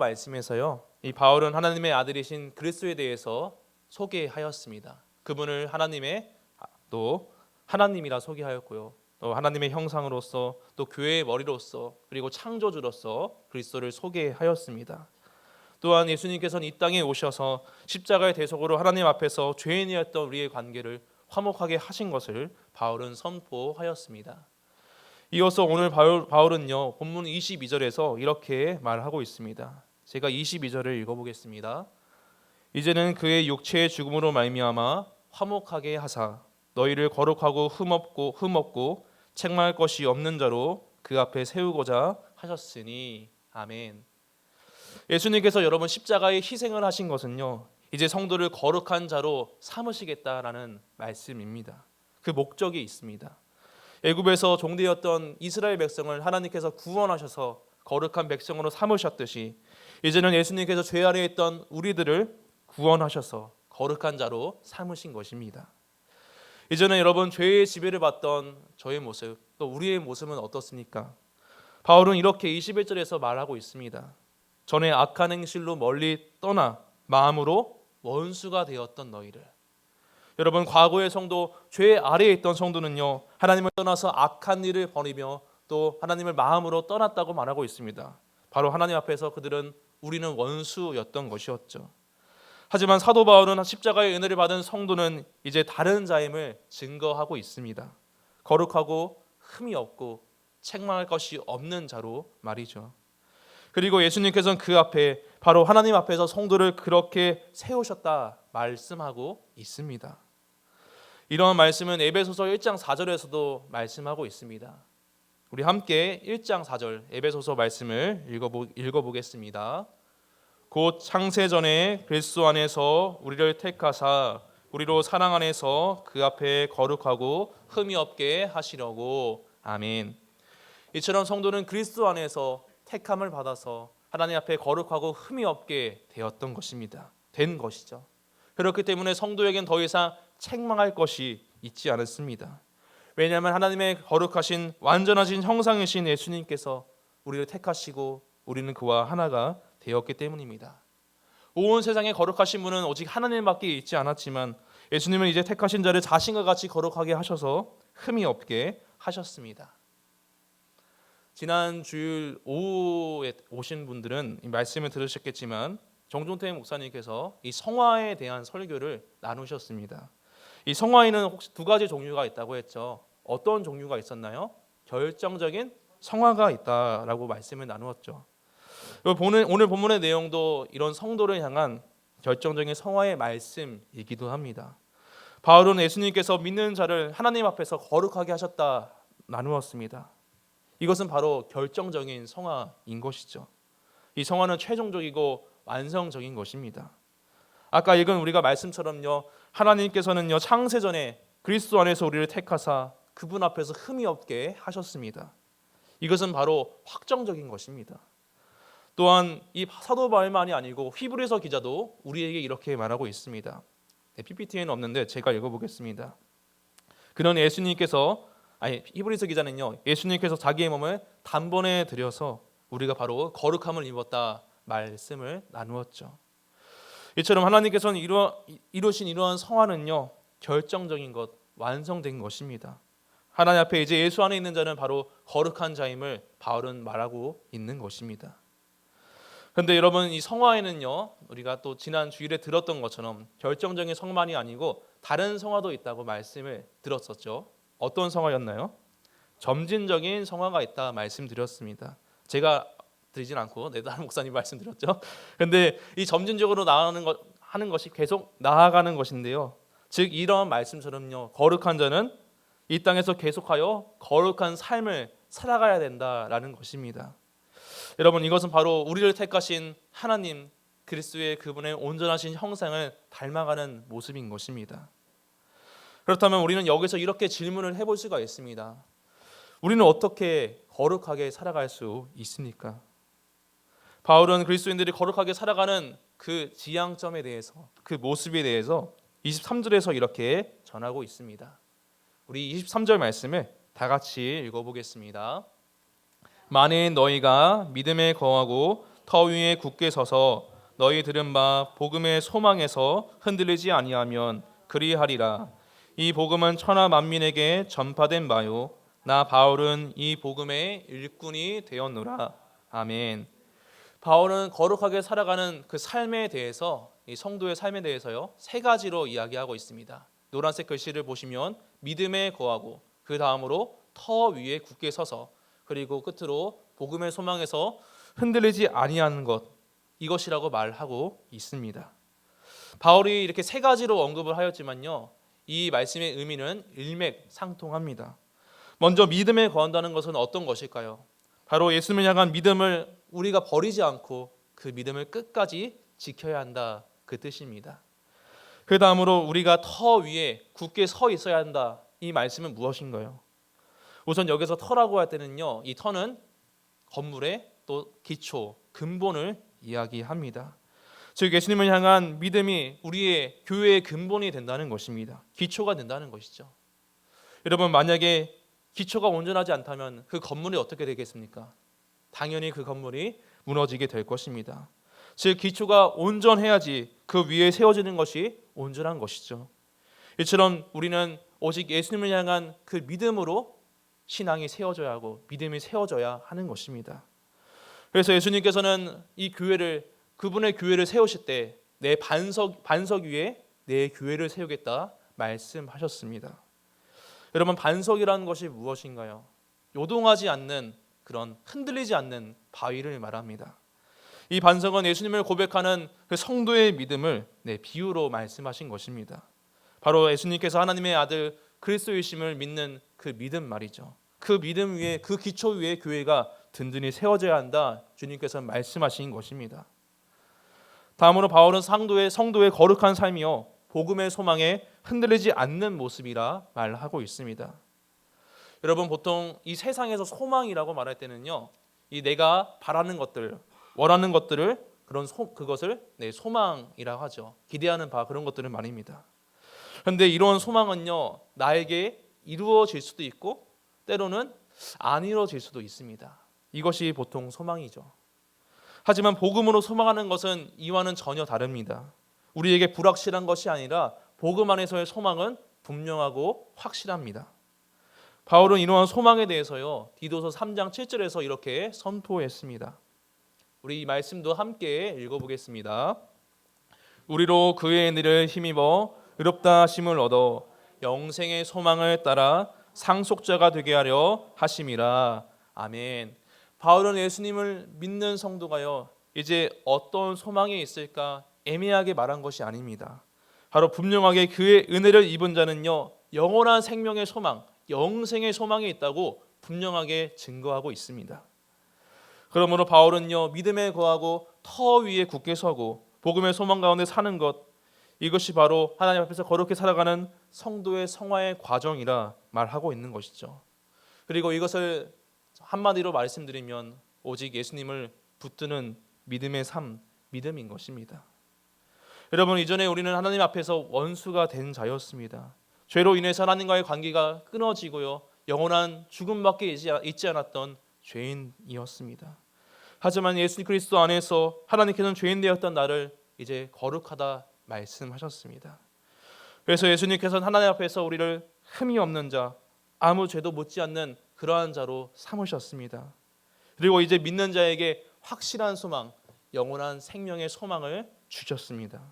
말씀에서요, 이 바울은 하나님의 아들이신 그리스도에 대해서 소개하였습니다. 그분을 하나님의 또 하나님이라 소개하였고요, 또 하나님의 형상으로서, 또 교회의 머리로서, 그리고 창조주로서 그리스도를 소개하였습니다. 또한 예수님께서는 이 땅에 오셔서 십자가의 대속으로 하나님 앞에서 죄인이었던 우리의 관계를 화목하게 하신 것을 바울은 선포하였습니다. 이어서 오늘 바울은요, 본문 22절에서 이렇게 말하고 있습니다. 제가 22절을 읽어보겠습니다. 이제는 그의 육체의 죽음으로 말미암아 화목하게 하사 너희를 거룩하고 흠없고 책망할 것이 없는 자로 그 앞에 세우고자 하셨으니. 아멘. 예수님께서 여러분 십자가에 희생을 하신 것은요, 이제 성도를 거룩한 자로 삼으시겠다라는 말씀입니다. 그 목적이 있습니다. 애굽에서 종되었던 이스라엘 백성을 하나님께서 구원하셔서 거룩한 백성으로 삼으셨듯이, 이제는 예수님께서 죄 아래에 있던 우리들을 구원하셔서 거룩한 자로 삼으신 것입니다. 이제는 여러분, 죄의 지배를 받던 저의 모습, 또 우리의 모습은 어떻습니까? 바울은 이렇게 21절에서 말하고 있습니다. 전에 악한 행실로 멀리 떠나 마음으로 원수가 되었던 너희를. 여러분, 과거의 성도, 죄 아래에 있던 성도는요, 하나님을 떠나서 악한 일을 벌이며 또 하나님을 마음으로 떠났다고 말하고 있습니다. 바로 하나님 앞에서 그들은 우리는 원수였던 것이었죠. 하지만 사도 바울은 십자가의 은혜를 받은 성도는 이제 다른 자임을 증거하고 있습니다. 거룩하고 흠이 없고 책망할 것이 없는 자로 말이죠. 그리고 예수님께서는 그 앞에, 바로 하나님 앞에서 성도를 그렇게 세우셨다 말씀하고 있습니다. 이러한 말씀은 에베소서 1장 4절에서도 말씀하고 있습니다. 우리 함께 1장 4절 에베소서 말씀을 읽어보겠습니다. 곧 창세전에 그리스도 안에서 우리를 택하사 우리로 사랑 안에서 그 앞에 거룩하고 흠이 없게 하시려고. 아멘. 이처럼 성도는 그리스도 안에서 택함을 받아서 하나님 앞에 거룩하고 흠이 없게 되었던 것입니다. 된 것이죠. 그렇기 때문에 성도에겐 더 이상 책망할 것이 있지 않습니다. 왜냐하면 하나님의 거룩하신 완전하신 형상이신 예수님께서 우리를 택하시고 우리는 그와 하나가 되었기 때문입니다. 온 세상에 거룩하신 분은 오직 하나님밖에 있지 않았지만, 예수님은 이제 택하신 자를 자신과 같이 거룩하게 하셔서 흠이 없게 하셨습니다. 지난 주일 오후에 오신 분들은 이 말씀을 들으셨겠지만, 정종태 목사님께서 이 성화에 대한 설교를 나누셨습니다. 이 성화에는 혹시 두 가지 종류가 있다고 했죠. 어떤 종류가 있었나요? 결정적인 성화가 있다라고 말씀을 나누었죠. 오늘 본문의 내용도 이런 성도를 향한 결정적인 성화의 말씀이기도 합니다. 바울은 예수님께서 믿는 자를 하나님 앞에서 거룩하게 하셨다 나누었습니다. 이것은 바로 결정적인 성화인 것이죠. 이 성화는 최종적이고 완성적인 것입니다. 아까 읽은 우리가 말씀처럼요, 하나님께서는요, 창세전에 그리스도 안에서 우리를 택하사 그분 앞에서 흠이 없게 하셨습니다. 이것은 바로 확정적인 것입니다. 또한 이 사도 바울만이 아니고 히브리서 기자도 우리에게 이렇게 말하고 있습니다. PPT에는 없는데 제가 읽어보겠습니다. 그는 히브리서 기자는요, 예수님께서 자기의 몸을 단번에 들여서 우리가 바로 거룩함을 입었다 말씀을 나누었죠. 이처럼 하나님께서는 이루신 이러한 성화는요, 결정적인 것, 완성된 것입니다. 하나님 앞에 이제 예수 안에 있는 자는 바로 거룩한 자임을 바울은 말하고 있는 것입니다. 그런데 여러분, 이 성화에는요, 우리가 또 지난 주일에 들었던 것처럼 결정적인 성만이 아니고 다른 성화도 있다고 말씀을 들었었죠. 어떤 성화였나요? 점진적인 성화가 있다 말씀드렸습니다. 제가 드리진 않고 다른 목사님 말씀드렸죠. 그런데 이 점진적으로 하는 것이 계속 나아가는 것인데요. 즉 이런 말씀처럼요, 거룩한 자는 이 땅에서 계속하여 거룩한 삶을 살아가야 된다라는 것입니다. 여러분, 이것은 바로 우리를 택하신 하나님 그리스도의 그분의 온전하신 형상을 닮아가는 모습인 것입니다. 그렇다면 우리는 여기서 이렇게 질문을 해볼 수가 있습니다. 우리는 어떻게 거룩하게 살아갈 수 있습니까? 바울은 그리스도인들이 거룩하게 살아가는 그 지향점에 대해서, 그 모습에 대해서 23절에서 이렇게 전하고 있습니다. 우리 23절 말씀을 다 같이 읽어보겠습니다. 만일 너희가 믿음에 거하고 터 위에 굳게 서서 너희 들은 바 복음의 소망에서 흔들리지 아니하면 그리하리라. 이 복음은 천하 만민에게 전파된 바요 나 바울은 이 복음의 일꾼이 되었노라. 아멘. 바울은 거룩하게 살아가는 그 삶에 대해서, 이 성도의 삶에 대해서요, 세 가지로 이야기하고 있습니다. 노란색 글씨를 보시면 믿음에 거하고, 그 다음으로 터 위에 굳게 서서, 그리고 끝으로 복음의 소망에서 흔들리지 아니하는 것, 이것이라고 말하고 있습니다. 바울이 이렇게 세 가지로 언급을 하였지만요, 이 말씀의 의미는 일맥상통합니다. 먼저 믿음에 거한다는 것은 어떤 것일까요? 바로 예수님을 향한 믿음을 우리가 버리지 않고 그 믿음을 끝까지 지켜야 한다, 그 뜻입니다. 그 다음으로 우리가 터 위에 굳게 서 있어야 한다, 이 말씀은 무엇인가요? 우선 여기서 터라고 할 때는요, 이 터는 건물의 또 기초, 근본을 이야기합니다. 즉 예수님을 향한 믿음이 우리의 교회의 근본이 된다는 것입니다. 기초가 된다는 것이죠. 여러분, 만약에 기초가 온전하지 않다면 그 건물이 어떻게 되겠습니까? 당연히 그 건물이 무너지게 될 것입니다. 즉 기초가 온전해야지 그 위에 세워지는 것이 온전한 것이죠. 이처럼 우리는 오직 예수님을 향한 그 믿음으로 신앙이 세워져야 하고 믿음이 세워져야 하는 것입니다. 그래서 예수님께서는 이 교회를, 그분의 교회를 세우실 때 내 반석 위에 내 교회를 세우겠다 말씀하셨습니다. 여러분, 반석이라는 것이 무엇인가요? 요동하지 않는, 그런 흔들리지 않는 바위를 말합니다. 이 반석은 예수님을 고백하는 그 성도의 믿음을 비유로 말씀하신 것입니다. 바로 예수님께서 하나님의 아들 그리스도이심을 믿는 그 믿음 말이죠. 그 믿음 위에, 그 기초 위에 교회가 든든히 세워져야 한다, 주님께서 말씀하신 것입니다. 다음으로 바울은 성도의 거룩한 삶이요 복음의 소망에 흔들리지 않는 모습이라 말하고 있습니다. 여러분, 보통 이 세상에서 소망이라고 말할 때는요, 이 내가 바라는 것들, 원하는 것들을, 그것을 소망이라고 하죠. 기대하는 바, 그런 것들을 말입니다. 그런데 이런 소망은요, 나에게 이루어질 수도 있고 때로는 안 이루어질 수도 있습니다. 이것이 보통 소망이죠. 하지만 복음으로 소망하는 것은 이와는 전혀 다릅니다. 우리에게 불확실한 것이 아니라 복음 안에서의 소망은 분명하고 확실합니다. 바울은 이러한 소망에 대해서요, 디도서 3장 7절에서 이렇게 선포했습니다. 우리 이 말씀도 함께 읽어보겠습니다. 우리로 그의 은혜를 힘입어 의롭다 하심을 얻어 영생의 소망을 따라 상속자가 되게 하려 하심이라. 아멘. 바울은 예수님을 믿는 성도가요, 이제 어떤 소망이 있을까 애매하게 말한 것이 아닙니다. 바로 분명하게 그의 은혜를 입은 자는요, 영원한 생명의 소망, 영생의 소망이 있다고 분명하게 증거하고 있습니다. 그러므로 바울은요, 믿음에 거하고 터 위에 굳게 서고 복음의 소망 가운데 사는 것, 이것이 바로 하나님 앞에서 거룩히 살아가는 성도의 성화의 과정이라 말하고 있는 것이죠. 그리고 이것을 한마디로 말씀드리면 오직 예수님을 붙드는 믿음의 삶, 믿음인 것입니다. 여러분, 이전에 우리는 하나님 앞에서 원수가 된 자였습니다. 죄로 인해서 하나님과의 관계가 끊어지고요, 영원한 죽음밖에 있지 않았던 죄인이었습니다. 하지만 예수 그리스도 안에서 하나님께서는 죄인 되었던 나를 이제 거룩하다 말씀하셨습니다. 그래서 예수님께서는 하나님 앞에서 우리를 흠이 없는 자, 아무 죄도 묻지 않는 그러한 자로 삼으셨습니다. 그리고 이제 믿는 자에게 확실한 소망, 영원한 생명의 소망을 주셨습니다.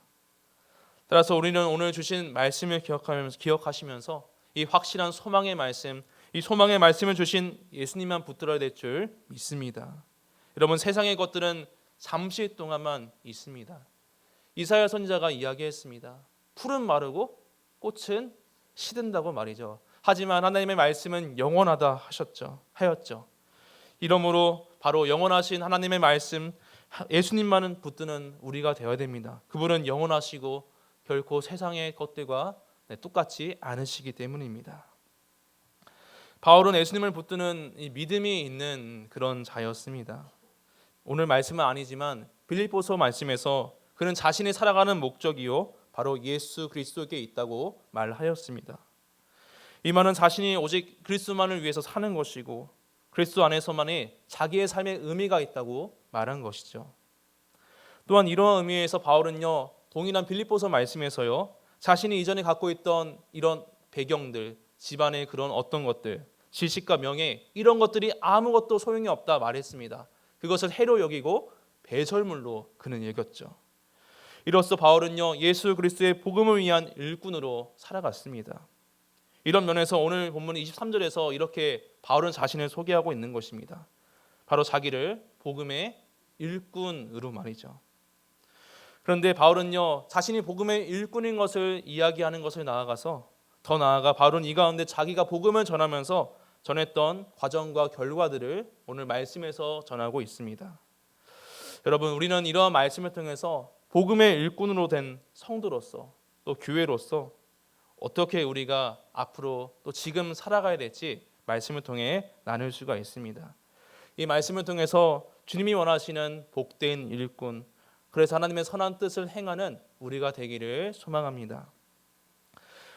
따라서 우리는 오늘 주신 말씀을 기억하시면서 이 확실한 소망의 말씀, 이 소망의 말씀을 주신 예수님만 붙들어야 될 줄 믿습니다. 여러분, 세상의 것들은 잠시 동안만 있습니다. 이사야 선지자가 이야기했습니다. 풀은 마르고 꽃은 시든다고 말이죠. 하지만 하나님의 말씀은 영원하다 하였죠. 이러므로 바로 영원하신 하나님의 말씀, 예수님만은 붙드는 우리가 되어야 됩니다. 그분은 영원하시고 결코 세상의 것들과 똑같지 않으시기 때문입니다. 바울은 예수님을 붙드는 이 믿음이 있는 그런 자였습니다. 오늘 말씀은 아니지만 빌립보서 말씀에서 그는 자신이 살아가는 목적이요 바로 예수 그리스도께 있다고 말하였습니다. 이 말은 자신이 오직 그리스도만을 위해서 사는 것이고 그리스도 안에서만이 자기의 삶의 의미가 있다고 말한 것이죠. 또한 이러한 의미에서 바울은요, 동일한 빌립보서 말씀에서요, 자신이 이전에 갖고 있던 이런 배경들, 집안의 그런 어떤 것들, 지식과 명예, 이런 것들이 아무것도 소용이 없다 말했습니다. 그것을 해로 여기고 배설물로 그는 여겼죠. 이로써 바울은요, 예수 그리스도의 복음을 위한 일꾼으로 살아갔습니다. 이런 면에서 오늘 본문 23절에서 이렇게 바울은 자신을 소개하고 있는 것입니다. 바로 자기를 복음의 일꾼으로 말이죠. 그런데 바울은요, 자신이 복음의 일꾼인 것을 이야기하는 것을 나아가서 더 나아가 바울은 이 가운데 자기가 복음을 전하면서 전했던 과정과 결과들을 오늘 말씀에서 전하고 있습니다. 여러분, 우리는 이러한 말씀을 통해서 복음의 일꾼으로 된 성도로서 또 교회로서 어떻게 우리가 앞으로 또 지금 살아가야 될지 말씀을 통해 나눌 수가 있습니다. 이 말씀을 통해서 주님이 원하시는 복된 일꾼, 그래서 하나님의 선한 뜻을 행하는 우리가 되기를 소망합니다.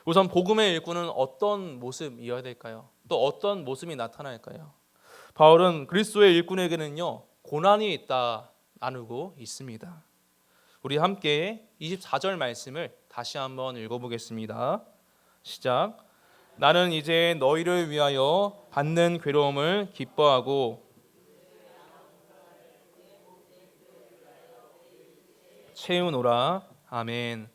우선 복음의 일꾼은 어떤 모습이어야 될까요? 또 어떤 모습이 나타날까요? 바울은 그리스도의 일꾼에게는요, 고난이 있다 나누고 있습니다. 우리 함께 24절 말씀을 다시 한번 읽어보겠습니다. 시작. 나는 이제 너희를 위하여 받는 괴로움을 기뻐하고 채우노라. 아멘.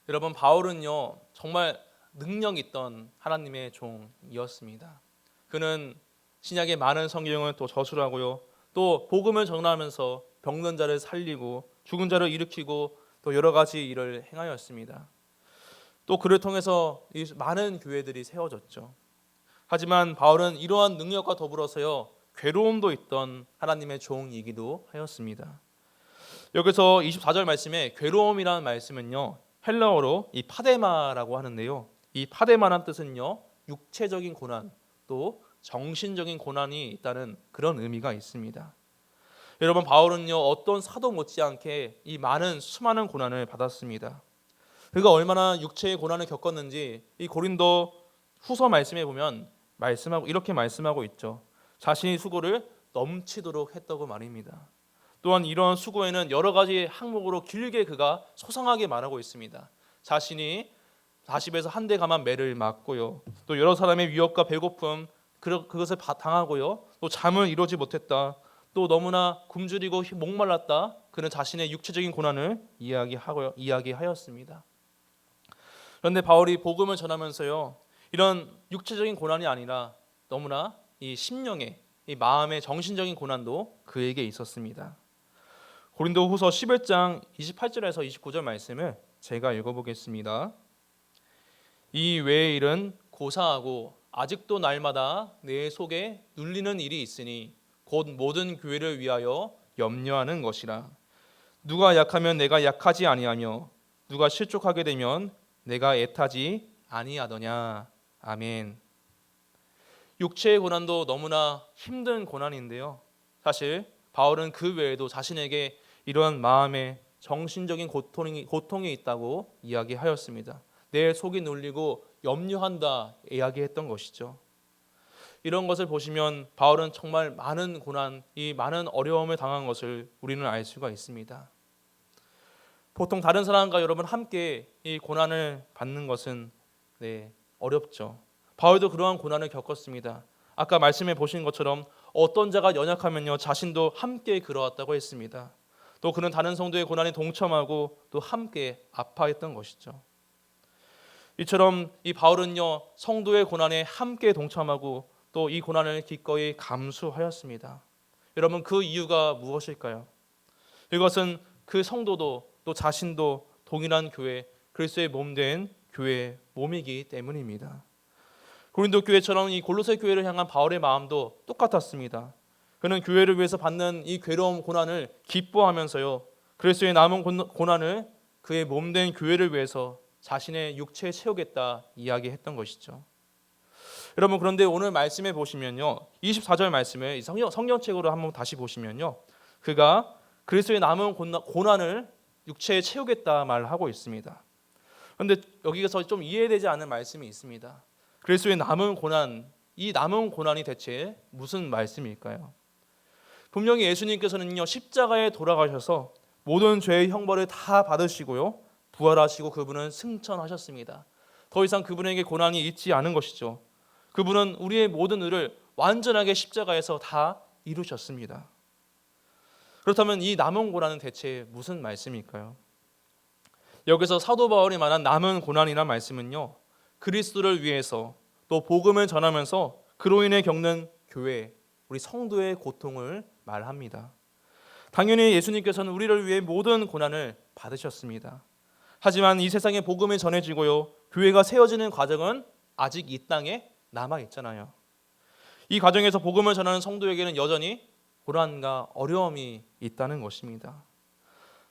여러분, 바울은요, 정말 능력 있던 하나님의 종이었습니다. 그는 신약의 많은 성경을 또 저술하고요, 또 복음을 전하면서 병든 자를 살리고 죽은 자를 일으키고 또 여러 가지 일을 행하였습니다. 또 그를 통해서 많은 교회들이 세워졌죠. 하지만 바울은 이러한 능력과 더불어서요, 괴로움도 있던 하나님의 종이기도 하였습니다. 여기서 24절 말씀에 괴로움이라는 말씀은요, 헬라어로 이 파데마라고 하는데요, 이 파데마란 뜻은요, 육체적인 고난 또 정신적인 고난이 있다는 그런 의미가 있습니다. 여러분, 바울은요, 어떤 사도 못지않게 이 수많은 고난을 받았습니다. 그가 얼마나 육체의 고난을 겪었는지 이 고린도 후서 말씀에 보면 이렇게 말씀하고 있죠. 자신이 수고를 넘치도록 했다고 말입니다. 또한 이러한 수고에는 여러 가지 항목으로 길게 그가 소상하게 말하고 있습니다. 자신이 40에서 한 대 감한 매를 맞고요, 또 여러 사람의 위협과 배고픔 그것을 당하고요, 또 잠을 이루지 못했다, 또 너무나 굶주리고 목말랐다. 그는 자신의 육체적인 고난을 이야기하였습니다. 그런데 바울이 복음을 전하면서요, 이런 육체적인 고난이 아니라 너무나 이 심령의, 이 마음의 정신적인 고난도 그에게 있었습니다. 고린도후서 11장 28절에서 29절 말씀을 제가 읽어보겠습니다. 이 외의 일은 고사하고 아직도 날마다 내 속에 눌리는 일이 있으니 곧 모든 교회를 위하여 염려하는 것이라. 누가 약하면 내가 약하지 아니하며 누가 실족하게 되면 내가 애타지 아니하더냐. 아멘. 육체의 고난도 너무나 힘든 고난인데요, 사실 바울은 그 외에도 자신에게 이러한 마음의 정신적인 고통이 있다고 이야기하였습니다. 내 속이 눌리고 염려한다 이야기했던 것이죠. 이런 것을 보시면 바울은 정말 많은 고난, 이 많은 어려움을 당한 것을 우리는 알 수가 있습니다. 보통 다른 사람과 여러분 함께 이 고난을 받는 것은 어렵죠. 바울도 그러한 고난을 겪었습니다. 아까 말씀해 보신 것처럼 어떤 자가 연약하면요, 자신도 함께 그러했다고 했습니다. 또 그는 다른 성도의 고난에 동참하고 또 함께 아파했던 것이죠. 이처럼 이 바울은요, 성도의 고난에 함께 동참하고 또 이 고난을 기꺼이 감수하였습니다. 여러분, 그 이유가 무엇일까요? 이것은 그 성도도 또 자신도 동일한 교회, 그리스도의 몸된 교회의 몸이기 때문입니다. 고린도 교회처럼 이 골로새 교회를 향한 바울의 마음도 똑같았습니다. 그는 교회를 위해서 받는 이 괴로움, 고난을 기뻐하면서요, 그리스도의 남은 고난을 그의 몸된 교회를 위해서 자신의 육체에 채우겠다 이야기했던 것이죠. 여러분, 그런데 오늘 말씀에 보시면요, 24절 말씀을 성경책으로 한번 다시 보시면요, 그가 그리스도의 남은 고난을 육체에 채우겠다 말하고 있습니다. 그런데 여기서 좀 이해되지 않는 말씀이 있습니다. 그리스도의 남은 고난, 이 남은 고난이 대체 무슨 말씀일까요? 분명히 예수님께서는요, 십자가에 돌아가셔서 모든 죄의 형벌을 다 받으시고요, 부활하시고 그분은 승천하셨습니다. 더 이상 그분에게 고난이 있지 않은 것이죠. 그분은 우리의 모든 의를 완전하게 십자가에서 다 이루셨습니다. 그렇다면 이 남은 고난은 대체 무슨 말씀일까요? 여기서 사도 바울이 말한 남은 고난이란 말씀은요, 그리스도를 위해서 또 복음을 전하면서 그로 인해 겪는 교회, 우리 성도의 고통을 말합니다. 당연히 예수님께서는 우리를 위해 모든 고난을 받으셨습니다. 하지만 이 세상에 복음이 전해지고요, 교회가 세워지는 과정은 아직 이 땅에 남아 있잖아요. 이 과정에서 복음을 전하는 성도에게는 여전히 고난과 어려움이 있다는 것입니다.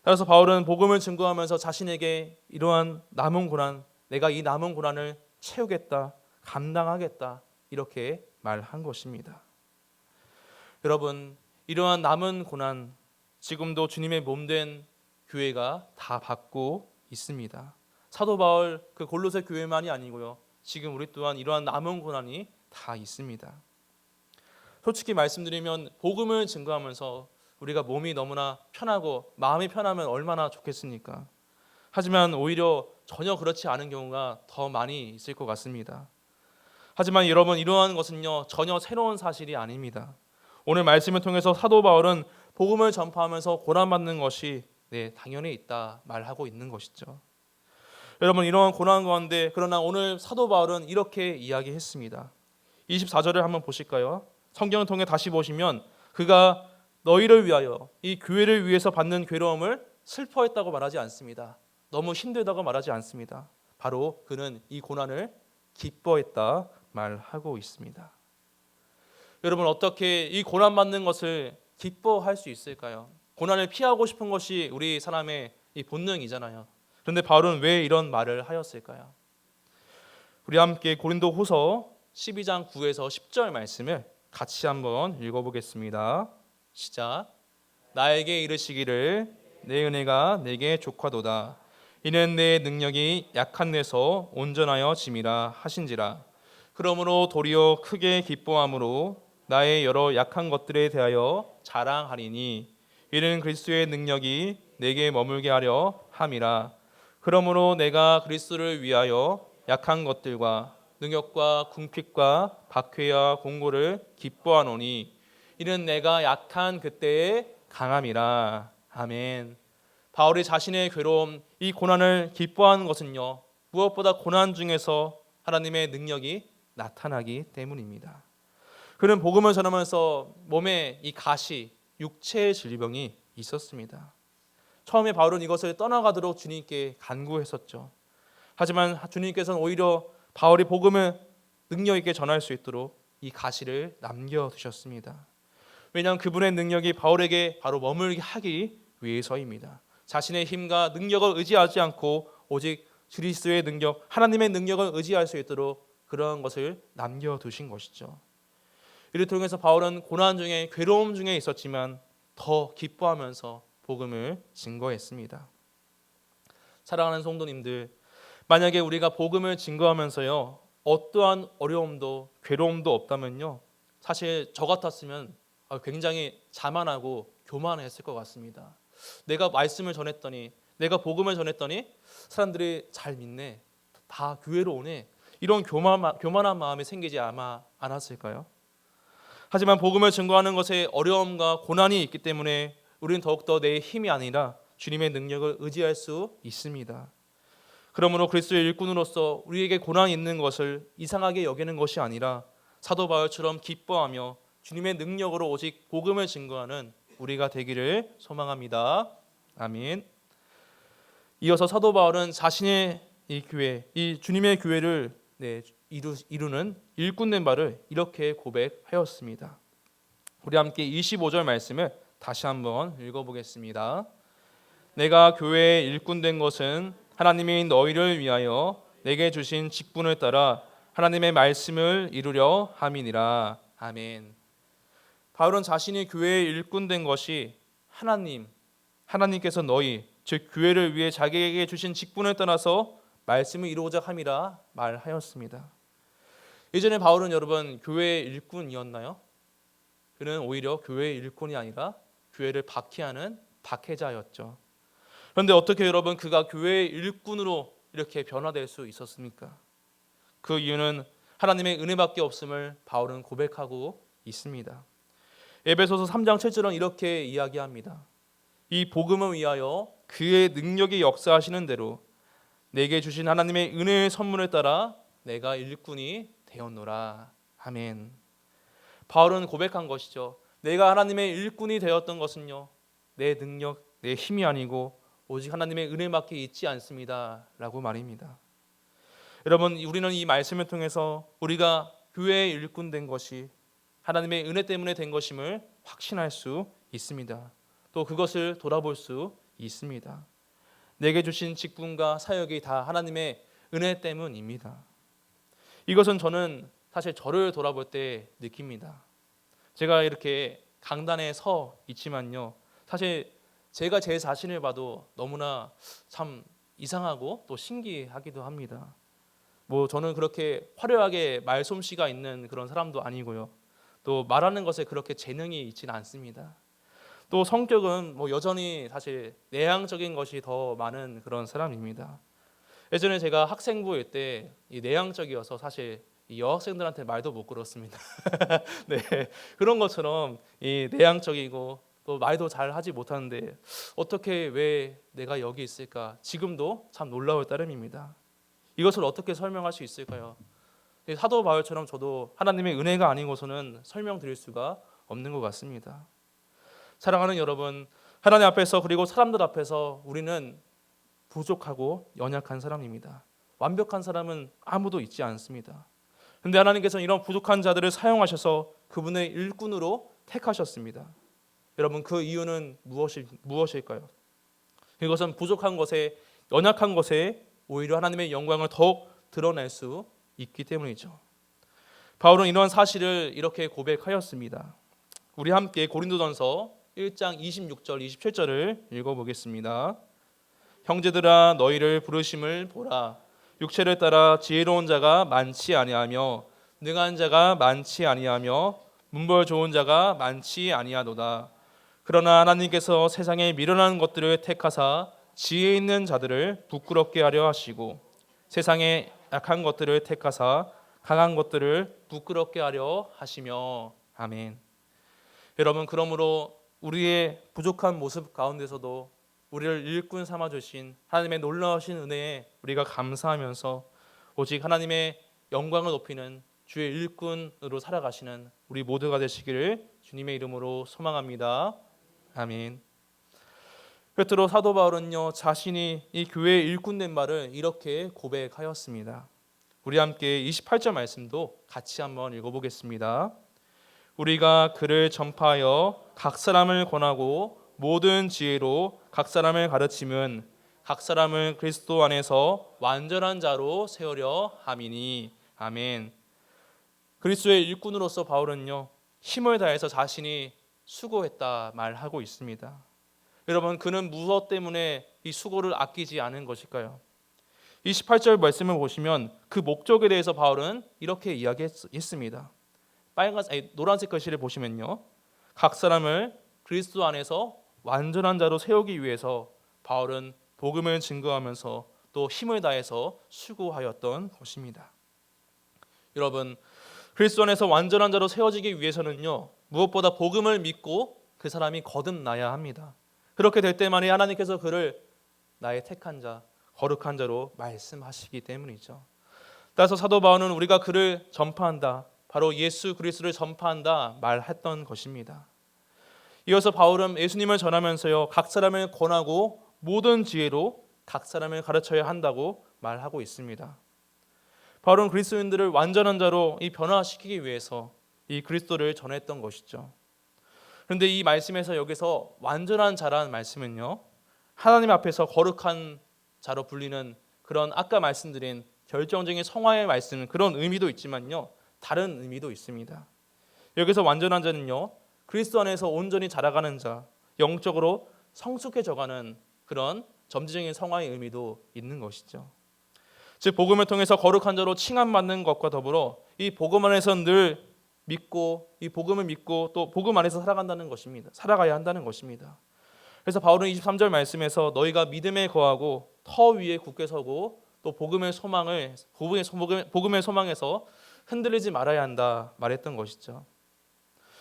따라서 바울은 복음을 증거하면서 자신에게 이러한 남은 고난, 내가 이 남은 고난을 채우겠다, 감당하겠다, 이렇게 말한 것입니다. 여러분, 이러한 남은 고난 지금도 주님의 몸된 교회가 다 받고 있습니다. 사도 바울 그 골로새 교회만이 아니고요, 지금 우리 또한 이러한 남은 고난이 다 있습니다. 솔직히 말씀드리면 복음을 증거하면서 우리가 몸이 너무나 편하고 마음이 편하면 얼마나 좋겠습니까? 하지만 오히려 전혀 그렇지 않은 경우가 더 많이 있을 것 같습니다. 하지만 여러분, 이러한 것은요, 전혀 새로운 사실이 아닙니다. 오늘 말씀을 통해서 사도 바울은 복음을 전파하면서 고난받는 것이 당연히 있다 말하고 있는 것이죠. 여러분, 이러한 고난 가운데 그러나 오늘 사도 바울은 이렇게 이야기했습니다. 24절을 한번 보실까요? 성경을 통해 다시 보시면 그가 너희를 위하여, 이 교회를 위해서 받는 괴로움을 슬퍼했다고 말하지 않습니다. 너무 힘들다고 말하지 않습니다. 바로 그는 이 고난을 기뻐했다 말하고 있습니다. 여러분, 어떻게 이 고난받는 것을 기뻐할 수 있을까요? 고난을 피하고 싶은 것이 우리 사람의 이 본능이잖아요. 그런데 바울은 왜 이런 말을 하였을까요? 우리 함께 고린도후서 12장 9에서 10절 말씀을 같이 한번 읽어보겠습니다. 시작. 나에게 이르시기를 내 은혜가 내게 족하도다. 이는 내 능력이 약한 데서 온전하여 짐이라 하신지라. 그러므로 도리어 크게 기뻐함으로 나의 여러 약한 것들에 대하여 자랑하리니 이는 그리스도의 능력이 내게 머물게 하려 함이라. 그러므로 내가 그리스도를 위하여 약한 것들과 능욕과 궁핍과 박해와 공고를 기뻐하노니 이는 내가 약한 그때의 강함이라. 아멘. 바울이 자신의 괴로움, 이 고난을 기뻐하는 것은요, 무엇보다 고난 중에서 하나님의 능력이 나타나기 때문입니다. 그는 복음을 전하면서 몸에 이 가시, 육체의 질병이 있었습니다. 처음에 바울은 이것을 떠나가도록 주님께 간구했었죠. 하지만 주님께서는 오히려 바울이 복음을 능력 있게 전할 수 있도록 이 가시를 남겨두셨습니다. 왜냐하면 그분의 능력이 바울에게 바로 머물게 하기 위해서입니다. 자신의 힘과 능력을 의지하지 않고 오직 그리스도의 능력, 하나님의 능력을 의지할 수 있도록 그러한 것을 남겨두신 것이죠. 이를 통해서 바울은 고난 중에, 괴로움 중에 있었지만 더 기뻐하면서 복음을 증거했습니다. 사랑하는 성도님들, 만약에 우리가 복음을 증거하면서요, 어떠한 어려움도 괴로움도 없다면요, 사실 저 같았으면 굉장히 자만하고 교만했을 것 같습니다. 내가 말씀을 전했더니, 내가 복음을 전했더니 사람들이 잘 믿네, 다 교회로 오네, 이런 교만한 마음이 생기지 아마 않았을까요? 하지만 복음을 증거하는 것에 어려움과 고난이 있기 때문에 우리는 더욱더 내 힘이 아니라 주님의 능력을 의지할 수 있습니다. 그러므로 그리스도의 일꾼으로서 우리에게 고난이 있는 것을 이상하게 여기는 것이 아니라 사도 바울처럼 기뻐하며 주님의 능력으로 오직 복음을 증거하는 우리가 되기를 소망합니다. 아멘. 이어서 사도 바울은 자신의 이 교회, 이 주님의 교회를 이루는 일꾼된 바를 이렇게 고백하였습니다. 우리 함께 25절 말씀을 다시 한번 읽어보겠습니다. 내가 교회의 일꾼된 것은 하나님이 너희를 위하여 내게 주신 직분을 따라 하나님의 말씀을 이루려 함이니라. 아멘. 바울은 자신이 교회의 일꾼된 것이 하나님께서 너희, 즉 교회를 위해 자기에게 주신 직분을 따라서 말씀을 이루고자 함이라 말하였습니다. 예전에 바울은 여러분 교회의 일꾼이었나요? 그는 오히려 교회의 일꾼이 아니라 교회를 박해하는 박해자였죠. 그런데 어떻게 여러분 그가 교회의 일꾼으로 이렇게 변화될 수 있었습니까? 그 이유는 하나님의 은혜밖에 없음을 바울은 고백하고 있습니다. 에베소서 3장 7절은 이렇게 이야기합니다. 이 복음을 위하여 그의 능력이 역사하시는 대로 내게 주신 하나님의 은혜의 선물에 따라 내가 일꾼이 되었노라. 아멘. 바울은 고백한 것이죠. 내가 하나님의 일꾼이 되었던 것은요, 내 능력, 내 힘이 아니고 오직 하나님의 은혜밖에 있지 않습니다 라고 말입니다. 여러분, 우리는 이 말씀을 통해서 우리가 교회의 일꾼 된 것이 하나님의 은혜 때문에 된 것임을 확신할 수 있습니다. 또 그것을 돌아볼 수 있습니다. 내게 주신 직분과 사역이 다 하나님의 은혜 때문입니다. 이것은 저는 사실 저를 돌아볼 때 느낍니다. 제가 이렇게 강단에 서 있지만요, 사실 제가 제 자신을 봐도 너무나 참 이상하고 또 신기하기도 합니다. 저는 그렇게 화려하게 말솜씨가 있는 그런 사람도 아니고요, 또 말하는 것에 그렇게 재능이 있지는 않습니다. 또 성격은 여전히 사실 내향적인 것이 더 많은 그런 사람입니다. 예전에 제가 학생부일 때 이 내향적이어서 사실 이 여학생들한테 말도 못 걸었습니다. 네, 그런 것처럼 이 내향적이고 또 말도 잘 하지 못하는데 어떻게 왜 내가 여기 있을까? 지금도 참 놀라울 따름입니다. 이것을 어떻게 설명할 수 있을까요? 사도 바울처럼 저도 하나님의 은혜가 아니고서는 설명드릴 수가 없는 것 같습니다. 사랑하는 여러분, 하나님 앞에서 그리고 사람들 앞에서 우리는 부족하고 연약한 사람입니다. 완벽한 사람은 아무도 있지 않습니다. 그런데 하나님께서는 이런 부족한 자들을 사용하셔서 그분의 일꾼으로 택하셨습니다. 여러분, 그 이유는 무엇일까요? 이것은 부족한 것에, 연약한 것에 오히려 하나님의 영광을 더욱 드러낼 수 있기 때문이죠. 바울은 이런 사실을 이렇게 고백하였습니다. 우리 함께 고린도전서 1장 26절 27절을 읽어보겠습니다. 형제들아, 너희를 부르심을 보라. 육체를 따라 지혜로운 자가 많지 아니하며 능한 자가 많지 아니하며 문벌 좋은 자가 많지 아니하도다. 그러나 하나님께서 세상에 미련한 것들을 택하사 지혜 있는 자들을 부끄럽게 하려 하시고 세상에 약한 것들을 택하사 강한 것들을 부끄럽게 하려 하시며. 아멘. 여러분, 그러므로 우리의 부족한 모습 가운데서도 우리를 일꾼 삼아주신 하나님의 놀라우신 은혜에 우리가 감사하면서 오직 하나님의 영광을 높이는 주의 일꾼으로 살아가시는 우리 모두가 되시기를 주님의 이름으로 소망합니다. 아멘. 끝으로 사도 바울은요, 자신이 이 교회의 일꾼 된 바를 이렇게 고백하였습니다. 우리 함께 28절 말씀도 같이 한번 읽어보겠습니다. 우리가 그를 전파하여 각 사람을 권하고 모든 지혜로 각 사람을 가르침은 각 사람을 그리스도 안에서 완전한 자로 세우려 함이니. 아멘. 그리스도의 일꾼으로서 바울은요, 힘을 다해서 자신이 수고했다 말하고 있습니다. 여러분, 그는 무엇 때문에 이 수고를 아끼지 않은 것일까요? 28절 말씀을 보시면 그 목적에 대해서 바울은 이렇게 이야기했습니다. 노란색 글씨를 보시면요, 각 사람을 그리스도 안에서 완전한 자로 세우기 위해서 바울은 복음을 증거하면서 또 힘을 다해서 수고하였던 것입니다. 여러분, 그리스도 안에서 완전한 자로 세워지기 위해서는요, 무엇보다 복음을 믿고 그 사람이 거듭나야 합니다. 그렇게 될 때만이 하나님께서 그를 나의 택한 자, 거룩한 자로 말씀하시기 때문이죠. 따라서 사도 바울은 우리가 그를 전파한다, 바로 예수 그리스도를 전파한다 말했던 것입니다. 이어서 바울은 예수님을 전하면서요, 각 사람을 권하고 모든 지혜로 각 사람을 가르쳐야 한다고 말하고 있습니다. 바울은 그리스도인들을 완전한 자로 변화시키기 위해서 이 그리스도를 전했던 것이죠. 그런데 이 말씀에서 여기서 완전한 자라는 말씀은요, 하나님 앞에서 거룩한 자로 불리는 그런 아까 말씀드린 결정적인 성화의 말씀, 그런 의미도 있지만요, 다른 의미도 있습니다. 여기서 완전한 자는요, 그리스도 안에서 온전히 자라가는 자, 영적으로 성숙해져가는 그런 점지적인 성화의 의미도 있는 것이죠. 즉, 복음을 통해서 거룩한 자로 칭함받는 것과 더불어 이 복음 안에서 늘 믿고, 이 복음을 믿고 또 복음 안에서 살아간다는 것입니다. 살아가야 한다는 것입니다. 그래서 바울은 23절 말씀에서 너희가 믿음에 거하고 터 위에 굳게 서고 또 복음의 소망에서 흔들리지 말아야 한다 말했던 것이죠.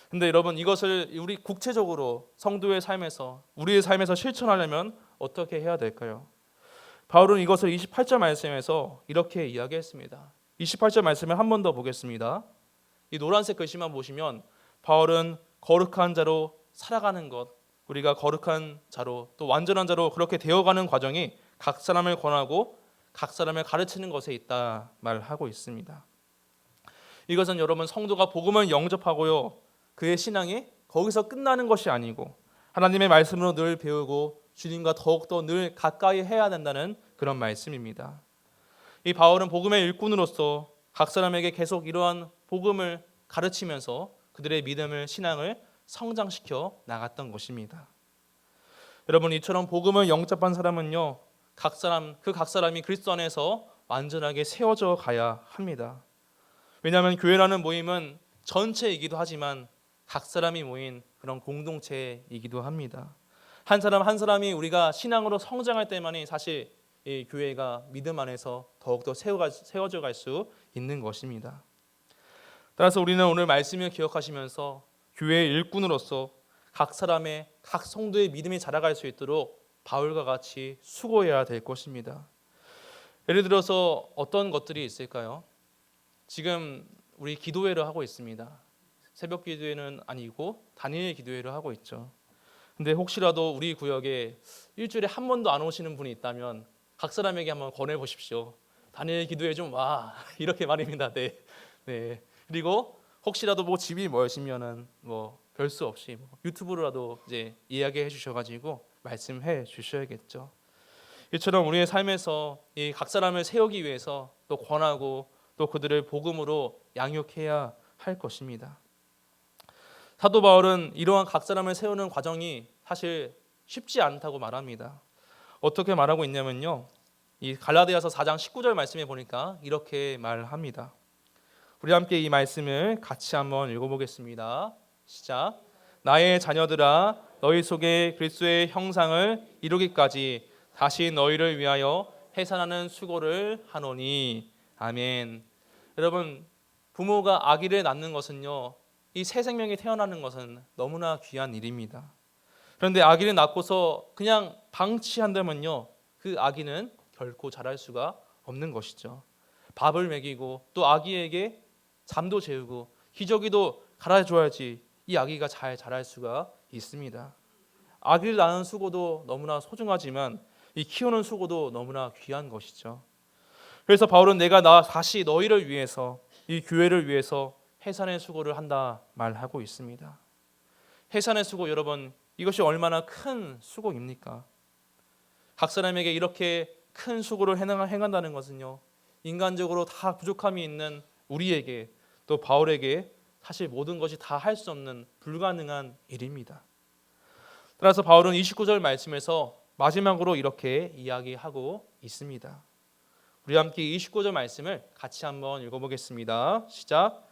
근데 여러분, 이것을 우리 국체적으로 성도의 삶에서, 우리의 삶에서 실천하려면 어떻게 해야 될까요? 바울은 이것을 28절 말씀에서 이렇게 이야기했습니다. 28절 말씀을 한 번 더 보겠습니다. 이 노란색 글씨만 보시면 바울은 거룩한 자로 살아가는 것, 우리가 거룩한 자로 또 완전한 자로 그렇게 되어가는 과정이 각 사람을 권하고 각 사람을 가르치는 것에 있다 말하고 있습니다. 이것은 여러분, 성도가 복음을 영접하고요, 그의 신앙이 거기서 끝나는 것이 아니고 하나님의 말씀으로 늘 배우고 주님과 더욱더 늘 가까이 해야 된다는 그런 말씀입니다. 이 바울은 복음의 일꾼으로서 각 사람에게 계속 이러한 복음을 가르치면서 그들의 믿음을, 신앙을 성장시켜 나갔던 것입니다. 여러분, 이처럼 복음을 영접한 사람은요, 각 사람이 그리스도 안에서 완전하게 세워져 가야 합니다. 왜냐하면 교회라는 모임은 전체이기도 하지만 각 사람이 모인 그런 공동체이기도 합니다. 한 사람 한 사람이 우리가 신앙으로 성장할 때만이 사실 이 교회가 믿음 안에서 더욱더 세워져 갈 수 있는 것입니다. 따라서 우리는 오늘 말씀을 기억하시면서 교회의 일꾼으로서 각 사람의, 각 성도의 믿음이 자라갈 수 있도록 바울과 같이 수고해야 될 것입니다. 예를 들어서 어떤 것들이 있을까요? 지금 우리 기도회를 하고 있습니다. 새벽 기도회는 아니고 단일 기도회를 하고 있죠. 근데 혹시라도 우리 구역에 일주일에 한 번도 안 오시는 분이 있다면 각 사람에게 한번 권해 보십시오. 단일 기도회 좀 와. 이렇게 말입니다. 네. 네. 그리고 혹시라도 뭐 집이 멀으시면은 뭐 별 수 없이 유튜브로라도 이제 이야기해 주셔가지고 말씀해 주셔야겠죠. 이처럼 우리의 삶에서 이 각 사람을 세우기 위해서 또 권하고 또 그들을 복음으로 양육해야 할 것입니다. 사도 바울은 이러한 각 사람을 세우는 과정이 사실 쉽지 않다고 말합니다. 어떻게 말하고 있냐면요, 이 갈라디아서 4장 19절 말씀에 보니까 이렇게 말합니다. 우리 함께 이 말씀을 같이 한번 읽어보겠습니다. 시작. 나의 자녀들아, 너희 속에 그리스도의 형상을 이루기까지 다시 너희를 위하여 해산하는 수고를 하노니. 아멘. 여러분, 부모가 아기를 낳는 것은요, 이 새 생명이 태어나는 것은 너무나 귀한 일입니다. 그런데 아기를 낳고서 그냥 방치한다면요, 그 아기는 결코 자랄 수가 없는 것이죠. 밥을 먹이고 또 아기에게 잠도 재우고 기저귀도 갈아줘야지 이 아기가 잘 자랄 수가 있습니다. 아기를 낳는 수고도 너무나 소중하지만 이 키우는 수고도 너무나 귀한 것이죠. 그래서 바울은 내가 다시 너희를 위해서, 이 교회를 위해서 해산의 수고를 한다 말하고 있습니다. 해산의 수고, 여러분, 이것이 얼마나 큰 수고입니까? 각 사람에게 이렇게 큰 수고를 행한다는 것은요, 인간적으로 다 부족함이 있는 우리에게, 또 바울에게 사실 모든 것이 다 할 수 없는 불가능한 일입니다. 따라서 바울은 29절 말씀에서 마지막으로 이렇게 이야기하고 있습니다. 우리 함께 29절 말씀을 같이 한번 읽어보겠습니다. 시작.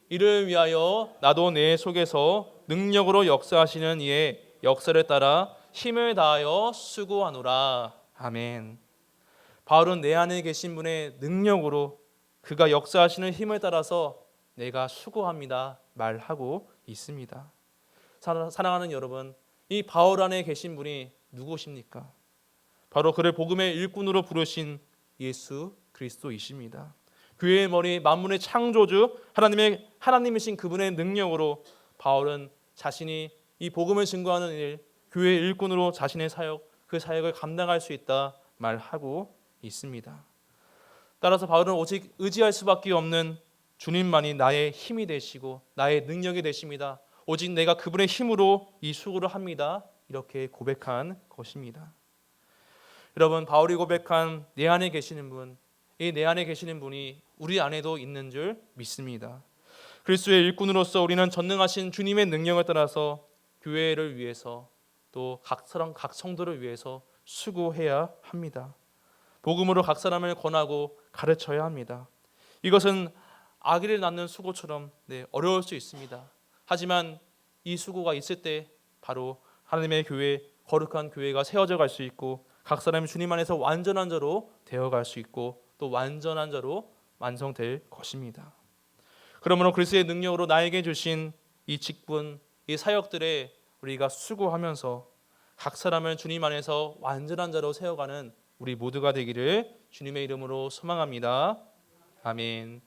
이를 위하여 나도 내 속에서 능력으로 역사하시는 이의 역사를 따라 힘을 다하여 수고하노라. 아멘. 바울은 내 안에 계신 분의 능력으로, 그가 역사하시는 힘을 따라서 내가 수고합니다 말하고 있습니다. 사랑하는 여러분, 이 바울 안에 계신 분이 누구십니까? 바로 그를 복음의 일꾼으로 부르신 예수 그리스도이십니다. 교회의 머리, 만물의 창조주 하나님이신 그분의 능력으로 바울은 자신이 이 복음을 증거하는 일, 교회의 일꾼으로 자신의 사역, 그 사역을 감당할 수 있다 말하고 있습니다. 따라서 바울은 오직 의지할 수밖에 없는 주님만이 나의 힘이 되시고 나의 능력이 되십니다. 오직 내가 그분의 힘으로 이 수고를 합니다. 이렇게 고백한 것입니다. 여러분, 바울이 고백한 내 안에 계시는 분, 이 내 안에 계시는 분이 우리 안에도 있는 줄 믿습니다. 그리스도의 일꾼으로서 우리는 전능하신 주님의 능력을 따라서 교회를 위해서 또 각 성도를 위해서 수고해야 합니다. 복음으로 각 사람을 권하고 가르쳐야 합니다. 이것은 아기를 낳는 수고처럼 어려울 수 있습니다. 하지만 이 수고가 있을 때 바로 하나님의 교회, 거룩한 교회가 세워져 갈 수 있고 각 사람이 주님 안에서 완전한 자로 되어갈 수 있고 또 완전한 자로 완성될 것입니다. 그러므로 그리스도의 능력으로 나에게 주신 이 직분, 이 사역들에 우리가 수고하면서 각 사람을 주님 안에서 완전한 자로 세워가는 우리 모두가 되기를 주님의 이름으로 소망합니다. 아멘.